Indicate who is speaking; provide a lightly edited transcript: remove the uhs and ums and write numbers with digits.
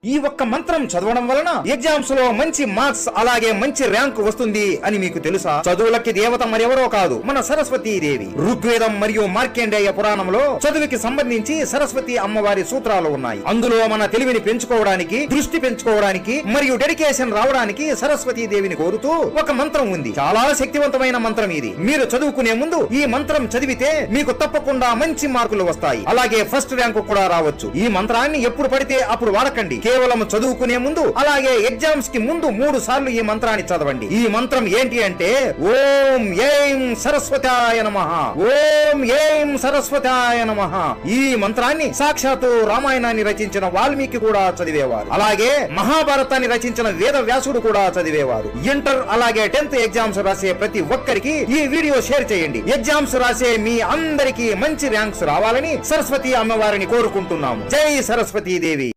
Speaker 1: ఈ ఒక్క మంత్రం చదవడం వలన ఎగ్జామ్స్ లో మంచి మార్క్స్ అలాగే మంచి ర్యాంక్ వస్తుంది అని మీకు తెలుసా? చదువులకి దేవత మరెవరో కాదు, మన సరస్వతీ దేవి. ఋగ్వేదం మరియు మార్కండేయ పురాణంలో చదువుకి సంబంధించి సరస్వతి అమ్మవారి సూత్రాలు ఉన్నాయి. అందులో మన తెలివిని పెంచుకోవడానికి, దృష్టి పెంచుకోవడానికి మరియు డెడికేషన్ రావడానికి సరస్వతీ దేవిని కోరుతూ ఒక మంత్రం ఉంది. చాలా శక్తివంతమైన మంత్రం ఇది. మీరు చదువుకునే ముందు ఈ మంత్రం చదివితే మీకు తప్పకుండా మంచి మార్కులు వస్తాయి, అలాగే ఫస్ట్ ర్యాంకు కూడా రావచ్చు. ఈ మంత్రాన్ని ఎప్పుడు పడితే అప్పుడు వాడకండి. కేవలం చదువుకునే ముందు అలాగే ఎగ్జామ్స్ కి ముందు 3 సార్లు ఈ మంత్రాన్ని చదవండి. ఈ మంత్రం ఏంటి అంటే ఓం ఏం సరస్వతాయ నమః, ఓం ఏం సరస్వతాయ నమః. ఈ మంత్రాన్ని సాక్షాత్తు రామాయణాన్ని రచించిన వాల్మీకి కూడా చదివేవారు, అలాగే మహాభారతాన్ని రచించిన వేద వ్యాసుడు కూడా చదివేవారు. ఇంటర్ అలాగే 10th ఎగ్జామ్స్ రాసే ప్రతి ఒక్కరికి ఈ వీడియో షేర్ చేయండి. ఎగ్జామ్స్ రాసే మీ అందరికీ మంచి ర్యాంక్స్ రావాలని సరస్వతి అమ్మవారిని కోరుకుంటున్నాము. జై సరస్వతీ దేవి.